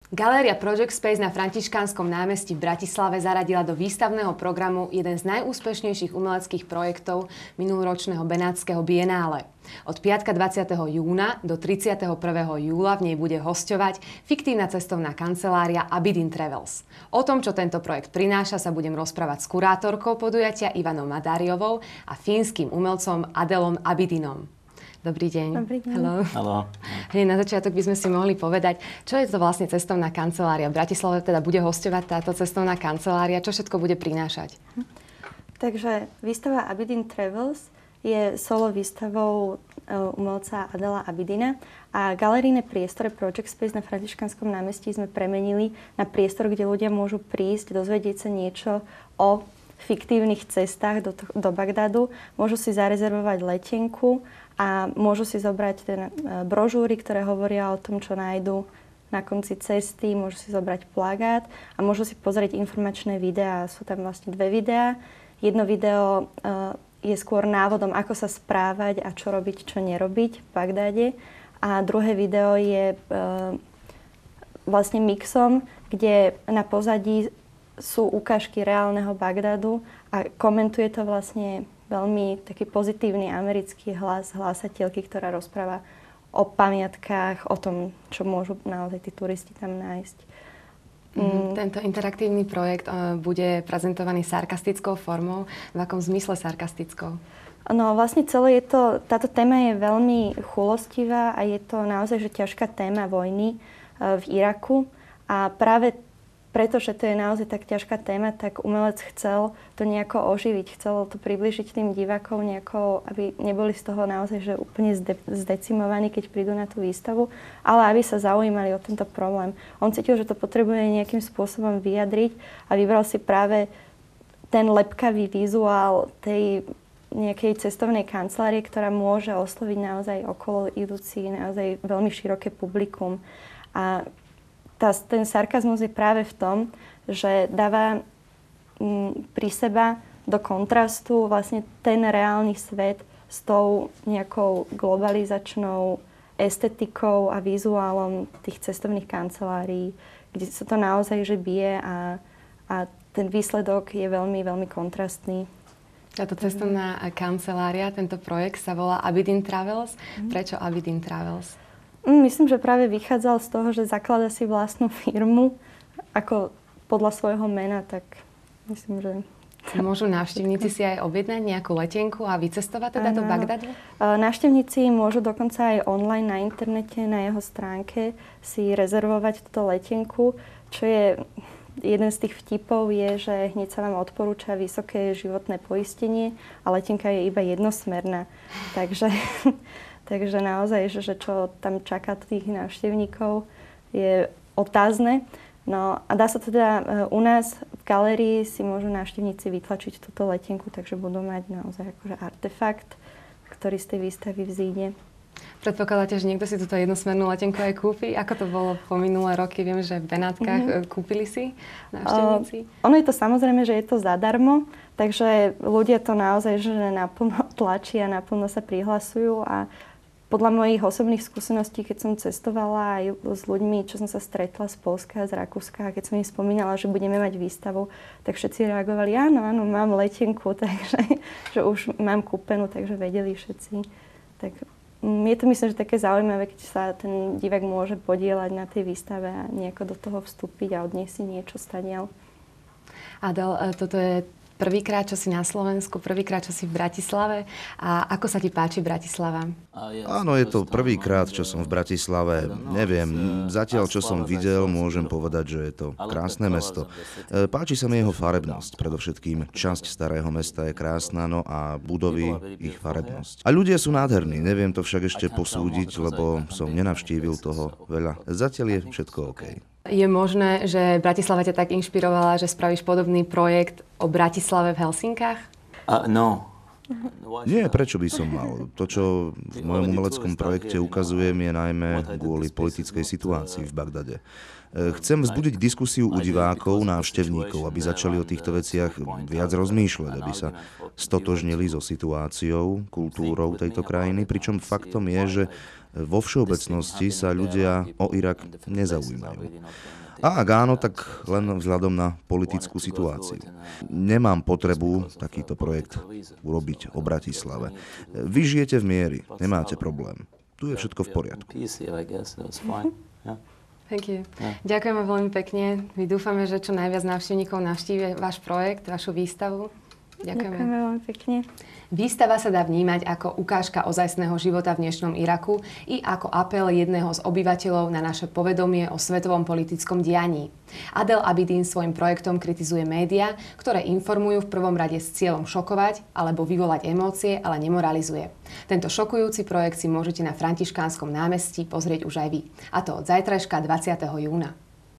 Galéria Project Space na Františkánskom námestí v Bratislave zaradila do výstavného programu jeden z najúspešnejších umeleckých projektov minuloročného Benátskeho bienále. Od piatka 20. júna do 31. júla v nej bude hosťovať fiktívna cestovná kancelária Abidin Travels. O tom, čo tento projekt prináša, sa budem rozprávať s kurátorkou podujatia Ivanou Madáriovou a fínskym umelcom Adelom Abidinom. Dobrý deň. Dobrý deň. Haló. Hneď na začiatok by sme si mohli povedať, čo je to vlastne cestovná kancelária. V Bratislave teda bude hosťovať táto cestovná kancelária. Čo všetko bude prinášať? Takže výstava Abidin Travels je solo výstavou umelca Adela Abidina a galerijné priestory Project Space na Františkánskom námestí sme premenili na priestor, kde ľudia môžu prísť, dozvedieť sa niečo o fiktívnych cestách do Bagdadu, môžu si zarezervovať letenku a môžu si zobrať brožúry, ktoré hovoria o tom, čo nájdu na konci cesty, môžu si zobrať plagát a môžu si pozrieť informačné videá. Sú tam vlastne dve videá. Jedno video je skôr návodom, ako sa správať a čo robiť, čo nerobiť v Bagdáde. A druhé video je vlastne mixom, kde na pozadí sú ukážky reálneho Bagdadu a komentuje to vlastne veľmi taký pozitívny americký hlásateľky, ktorá rozpráva o pamiatkách, o tom, čo môžu naozaj tí turisti tam nájsť. Tento interaktívny projekt bude prezentovaný sarkastickou formou. V akom zmysle sarkastickou? No vlastne celé táto téma je veľmi chulostivá a je to naozaj že ťažká téma vojny v Iraku. A práve preto, že to je naozaj tak ťažká téma, tak umelec chcel to nejako oživiť, chcel to priblížiť tým divákom nejako, aby neboli z toho naozaj že úplne zdecimovaní, keď prídu na tú výstavu, ale aby sa zaujímali o tento problém. On cítil, že to potrebuje nejakým spôsobom vyjadriť a vybral si práve ten lepkavý vizuál tej nejakej cestovnej kancelárie, ktorá môže osloviť naozaj okolo idúci naozaj veľmi široké publikum. A ten sarkazmus je práve v tom, že dáva pri seba do kontrastu vlastne ten reálny svet s tou nejakou globalizačnou estetikou a vizuálom tých cestovných kancelárií, kde sa to naozaj že bije a ten výsledok je veľmi, veľmi kontrastný. Táto cestovná kancelária, tento projekt sa volá Abidin Travels. Prečo Abidin Travels? Myslím, že práve vychádzal z toho, že zaklada si vlastnú firmu ako podľa svojho mena, tak myslím, že... Môžu návštevníci si aj objednať nejakú letenku a vycestovať teda do Bagdadu? Návštevníci môžu dokonca aj online na internete, na jeho stránke si rezervovať túto letenku, čo je... Jeden z tých vtipov je, že hneď sa vám odporúča vysoké životné poistenie a letenka je iba jednosmerná. Takže naozaj, že čo tam čaká tých návštevníkov, je otázne. No a dá sa teda u nás v galérii si môžu návštevníci vytlačiť túto letenku, takže budú mať naozaj akože artefakt, ktorý z tej výstavy vzíde. Predpokladáte, že niekto si túto jednosmernú letenku aj kúpi? Ako to bolo po minulé roky? Viem, že v Benátkach kúpili si návštevníci? Ono je to samozrejme, že je to zadarmo, takže ľudia to naozaj že naplno tlačia, naplno sa prihlasujú a podľa mojich osobných skúseností, keď som cestovala aj s ľuďmi, čo som sa stretla z Poľska, z Rakúska, a keď som im spomínala, že budeme mať výstavu, tak všetci reagovali, áno, mám letenku, takže že už mám kúpenú, takže vedeli všetci. Tak je to myslím, že také zaujímavé, keď sa ten divák môže podieľať na tej výstave a nejako do toho vstúpiť a odniesť si niečo stadiaľ. Adel, toto je prvýkrát, čo si na Slovensku, prvýkrát, čo si v Bratislave. A ako sa ti páči Bratislava? Áno, je to prvýkrát, čo som v Bratislave. Neviem, zatiaľ, čo som videl, môžem povedať, že je to krásne mesto. Páči sa mi jeho farebnosť. Predovšetkým časť starého mesta je krásna, no a budovy, ich farebnosť. A ľudia sú nádherní, neviem to však ešte posúdiť, lebo som nenavštívil toho veľa. Zatiaľ je všetko OK. Je možné, že Bratislava ťa tak inšpirovala, že spravíš podobný projekt o Bratislave v Helsinkách? Nie, prečo by som mal? To, čo v mojom umeleckom projekte ukazujem, je najmä kvôli politickej situácii v Bagdade. Chcem vzbudiť diskusiu u divákov, návštevníkov, aby začali o týchto veciach viac rozmýšľať, aby sa stotožnili so situáciou, kultúrou tejto krajiny, pričom faktom je, že vo všeobecnosti sa ľudia o Irak nezaujímajú. A ak áno, tak len vzhľadom na politickú situáciu. Nemám potrebu takýto projekt urobiť o Bratislave. Vy žijete v miery, nemáte problém. Tu je všetko v poriadku. Thank you. Ďakujeme veľmi pekne. My dúfame, že čo najviac návštevníkov navštívi váš projekt, vašu výstavu. Ďakujeme veľmi pekne. Výstava sa dá vnímať ako ukážka ozajstného života v dnešnom Iraku i ako apel jedného z obyvateľov na naše povedomie o svetovom politickom dianí. Adel Abidin svojim projektom kritizuje médiá, ktoré informujú v prvom rade s cieľom šokovať alebo vyvolať emócie, ale nemoralizuje. Tento šokujúci projekt si môžete na Františkánskom námestí pozrieť už aj vy. A to od zajtrajška 20. júna.